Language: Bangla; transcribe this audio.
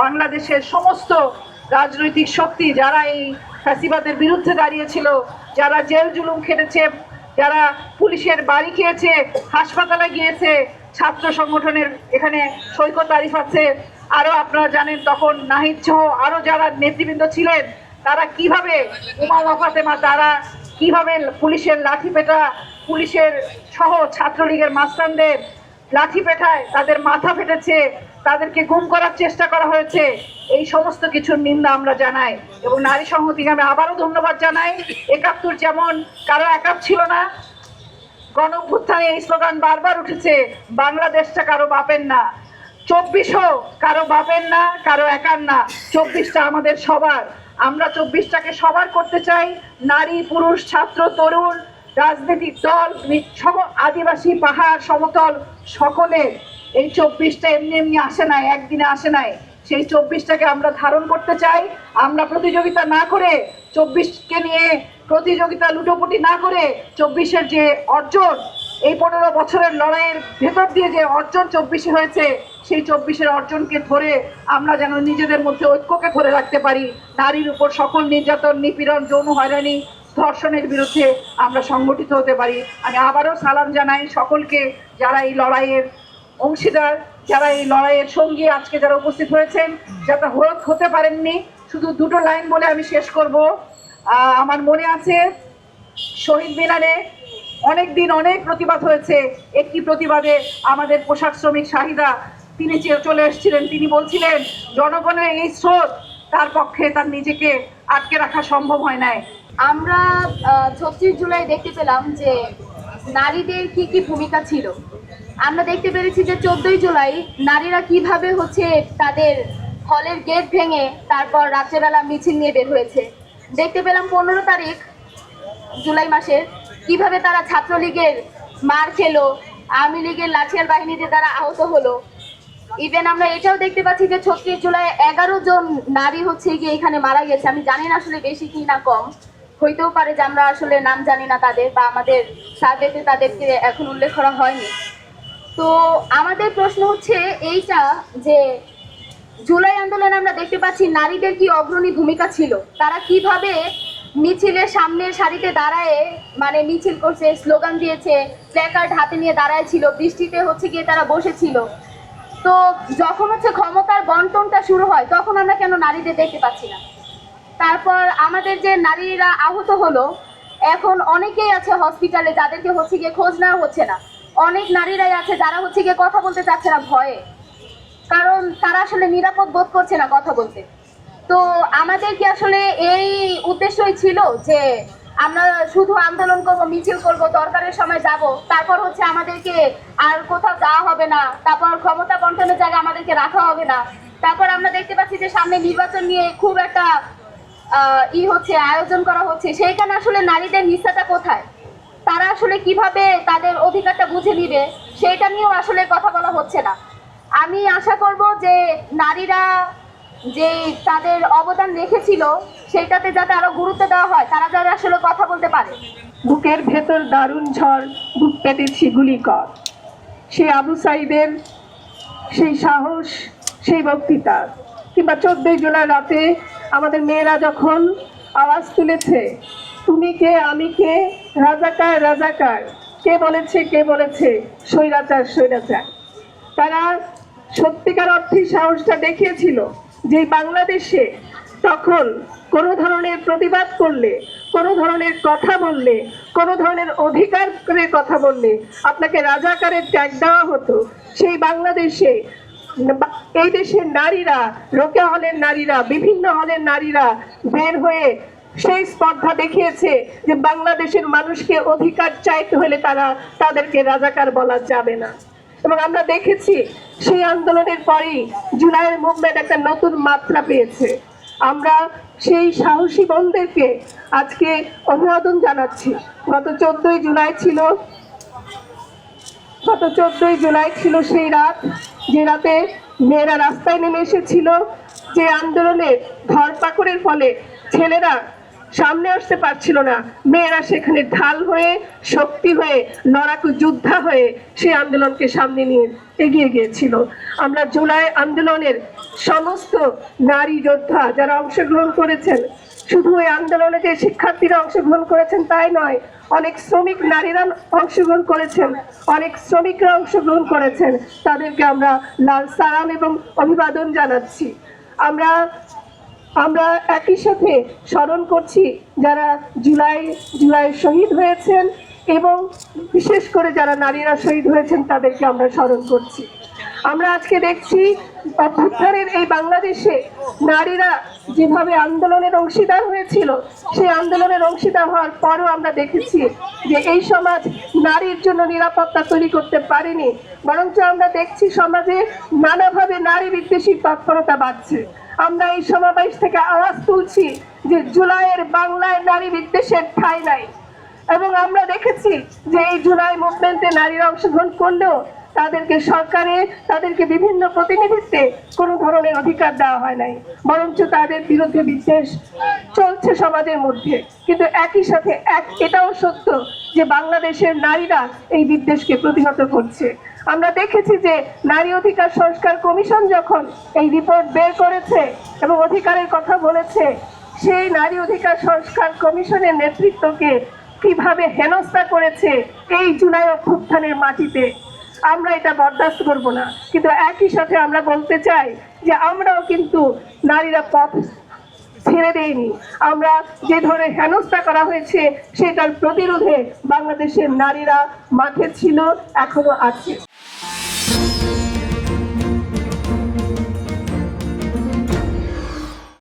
বাংলাদেশের সমস্ত রাজনৈতিক শক্তি যারা এই ফ্যাসিবাদের বিরুদ্ধে দাঁড়িয়েছিল, যারা জেল জুলুম খেটেছে, যারা পুলিশের বাড়ি খেয়েছে, হাসপাতালে গিয়েছে, ছাত্র সংগঠনের এখানে সৈকত আরিফ আছে, আরো আপনারা জানেন তখন নাহিদ সহ আরো যারা নেতৃবৃন্দ ছিলেন, তারা কিভাবে উমা ফাতেমা তারা কিভাবে পুলিশের লাঠি পেটা, পুলিশের সহ ছাত্রলীগের মাস্তানদের লাঠি পেটায় তাদের মাথা ফেটেছে, তাদেরকে গুম করার চেষ্টা করা হয়েছে। এই সমস্ত কিছুর নিন্দা আমরা জানাই এবং নারী সংহতিকে আমি আবারও ধন্যবাদ জানাই। ৭১ যেমন কারো একাপ ছিল না, গণ অভ্যুত্থানে এই স্লোগান বারবার উঠেছে, বাংলাদেশটা কারো বাপের না, ২৪ও কারো বাপের না, কারো একার না, ২৪টা আমাদের সবার। আমরা ২৪টাকে সবার করতে চাই, নারী পুরুষ ছাত্র তরুণ রাজনৈতিক দল আদিবাসী পাহাড় সমতল সকলের। এই ২৪টা এমনি এমনি আসে নাই, একদিনে আসে নাই। সেই ২৪টাকে আমরা ধারণ করতে চাই। আমরা প্রতিযোগিতা না করে ২৪কে নিয়ে প্রতিযোগিতা লুটোপুটি না করে ২৪-এর যে অর্জন, এই ১৫ বছরের লড়াইয়ের ভেতর দিয়ে যে অর্জন ২৪-এ হয়েছে, সেই ২৪-এর অর্জনকে ধরে আমরা যেন নিজেদের মধ্যে ঐক্যকে ধরে রাখতে পারি। নারীর উপর সকল নির্যাতন, নিপীড়ন, যৌন হয়রানি, ধর্ষণের বিরুদ্ধে আমরা সংগঠিত হতে পারি। আমি আবারও সালাম জানাই সকলকে, যারা এই লড়াইয়ের অংশীদার, যারা এই লড়াইয়ের সঙ্গী, আজকে যারা উপস্থিত হয়েছেন, যারা হতে পারেননি। শুধু দুটো লাইন বলে আমি শেষ করব। আমার মনে আছে শহীদ মিনারে অনেক দিন অনেক প্রতিবাদ হয়েছে। একটি প্রতিবাদে আমাদের পোশাক শ্রমিক শাহিদা তিনি চলে এসেছিলেন, তিনি বলছিলেন জনগণের এই স্রোত তার পক্ষে তার নিজেকে আটকে রাখা সম্ভব হয় নাই। আমরা ৩৬ জুলাই দেখতে পেলাম যে নারীদের কি কি ভূমিকা ছিল। আমরা দেখতে পেরেছি যে ১৪ই জুলাই নারীরা কিভাবে তাদের হলের গেট ভেঙে তারপর রাত্রেবেলা মিছিল নিয়ে বের হয়েছে। দেখতে পেলাম ১৫ তারিখ জুলাই মাসের কিভাবে তারা ছাত্রলীগের মার খেলো, আওয়ামী লীগের লাঠিয়াল বাহিনীতে তারা আহত হলো। ইভেন আমরা এটাও দেখতে পাচ্ছি যে ৩৬ জুলাই ১১ জন নারী গিয়ে এখানে মারা গেছে। আমি জানি না আসলে বেশি কি না কম, হইতেও পারে যে আমরা আসলে নাম জানি না তাদের, বা আমাদের সার্ভেতে তাদেরকে এখন উল্লেখ করা হয়নি। তো আমাদের প্রশ্ন হচ্ছে এইটা যে জুলাই আন্দোলনে আমরা দেখতে পাচ্ছি নারীদের কি অগ্রণী ভূমিকা ছিল, তারা কিভাবে মিছিলের সামনের সারিতে দাঁড়ায় মিছিল করছে, স্লোগান দিয়েছে, প্ল্যাকার্ড হাতে নিয়ে দাঁড়ায় ছিল, বৃষ্টিতে গিয়ে তারা বসেছিল। তো যখন ক্ষমতার বন্টনটা শুরু হয় তখন আমরা কেন নারীদের দেখতে পাচ্ছি না? তারপর আমাদের যে নারীরা আহত হলো, এখন অনেকেই আছে হসপিটালে যাদেরকে গিয়ে খোঁজ নেওয়া হচ্ছে না। অনেক নারীরাই আছে যারা গিয়ে কথা বলতে চাচ্ছে না ভয়ে, কারণ তারা আসলে নিরাপদ বোধ করছে না কথা বলতে। তো আমাদের কি আসলে এই উদ্দেশ্যই ছিল যে আমরা শুধু আন্দোলন করব, মিছিল করব, দরকারের সময় যাব, তারপর আমাদেরকে আর কোথাও যাওয়া হবে না, তারপর ক্ষমতা বন্টনের জায়গায় আমাদেরকে রাখা হবে না? তারপর আমরা দেখতে পাচ্ছি যে সামনে নির্বাচন নিয়ে খুব একটা আয়োজন করা হচ্ছে, সেইখানে আসলে নারীদের হিস্সাটা কোথায়, তারা আসলে কিভাবে তাদের অধিকারটা বুঝে নিবে, সেইটা নিয়েও আসলে কথা বলা হচ্ছে না। আমি আশা করব যে নারীরা যে তাদের অবদান রেখেছিল সেটাতে যাতে আরো গুরুত্ব দেওয়া হয়, তারা যাতে আসলে কথা বলতে পারে। বুকের ভেতর দারুণ ঝড়, বুক পেতেছি গুলি কর, সেই আবু সাইদের সেই সাহস, সেই বক্তৃতা, কিংবা ১৪ই জুলাই রাতে আমাদের মেয়েরা যখন আওয়াজ তুলেছে, তুমি কে আমি কে, রাজাকার রাজাকার, কে বলেছে স্বৈরাচার স্বৈরাচার। তারা সত্যিকার অর্থে সাহসটা দেখিয়েছিল যে বাংলাদেশে তখন কোনো ধরনের প্রতিবাদ করলে, কোনো ধরনের কথা বললে, কোনো ধরনের অধিকারের কথা বললে আপনাকে রাজাকারের ট্যাগ দেওয়া হতো। সেই বাংলাদেশে এই দেশের নারীরা, রোকেয়া হলের নারীরা, বিভিন্ন হলের নারীরা বের হয়ে সেই স্পর্ধা দেখিয়েছে যে বাংলাদেশের মানুষকে অধিকার চাইতে হলে তাদেরকে রাজাকার বলা যাবে না। এবং আমরা দেখেছি সেই আন্দোলনের পরেই জুলাইয়ের মুভমেন্ট একটা নতুন মাত্রা পেয়েছে। আমরা সেই সাহসী বোনদেরকে আজকে অভিবাদন জানাচ্ছি। গত ১৪ই জুলাই ছিল সেই রাত, যে রাতে মেয়েরা রাস্তায় নেমে এসেছিল, যে আন্দোলনের ধরপাকড়ের ফলে ছেলেরা সামনে আসতে পারছিল না, মেয়েরা সেখানে ঢাল হয়ে, শক্তি হয়ে, লড়াকু যোদ্ধা হয়ে সেই আন্দোলনকে সামনে নিয়ে এগিয়ে গিয়েছিল। আমরা জুলাই আন্দোলনের সমস্ত নারী যোদ্ধা যারা অংশগ্রহণ করেছেন, শুধু এই আন্দোলনে যে শিক্ষার্থীরা অংশগ্রহণ করেছেন তাই নয়, অনেক শ্রমিক নারীরা অংশগ্রহণ করেছেন, অনেক শ্রমিকরা অংশগ্রহণ করেছেন। তাদেরকে আমরা লাল সালাম এবং অভিবাদন জানাচ্ছি। আমরা একই সাথে স্মরণ করছি যারা জুলাই শহীদ হয়েছেন এবং বিশেষ করে যারা নারীরা শহীদ হয়েছেন তাদেরকে আমরা স্মরণ করছি। আমরা আজকে দেখছি অভ্যুত্থানের এই বাংলাদেশে নারীরা যেভাবে আন্দোলনের অংশীদার হয়েছিল, সেই আন্দোলনের অংশীদার হওয়ার পরও আমরা দেখেছি যে এই সমাজ নারীর জন্য নিরাপত্তা তৈরি করতে পারেনি, বরঞ্চ আমরা দেখছি সমাজে নানাভাবে নারী বিদ্বেষী তৎপরতা বাড়ছে। আমরা এই সমাবেশ থেকে আওয়াজ তুলছি যে জুলাইয়ের বাংলায় নারী বিদ্বেষের ঠাঁই নাই, এবং আমরা দেখেছি যে এই জুলাই মুভমেন্টে নারীরা অংশগ্রহণ করলেও তাদেরকে সরকারে, তাদেরকে বিভিন্ন প্রতিনিধিত্বে কোনো ধরনের অধিকার দেওয়া হয় নাই, বরঞ্চ তাদের বিরুদ্ধে বিদ্বেষ চলছে সমাজের মধ্যে। কিন্তু একই সাথে এটাও সত্য যে বাংলাদেশের নারীরা এই বিদ্বেষকে প্রতিহত করছে। আমরা দেখেছি যে নারী অধিকার সংস্কার কমিশন যখন এই রিপোর্ট বের করেছে এবং অধিকারের কথা বলেছে, সেই নারী অধিকার সংস্কার কমিশনের নেতৃত্বকে কিভাবে হেনস্থা করেছে এই জুলাই অভ্যুত্থানের মাটিতে, আমরা এটা বরদাস্ত করব না। কিন্তু একই সাথে আমরা বলতে চাই যে আমরাও কিন্তু নারীরা পথ ছেড়ে দেয়নি। আমরা যে ধরনের হেনস্থা করা হয়েছে সেটার প্রতিরোধে বাংলাদেশের নারীরা মাঠে ছিল, এখনো আছে।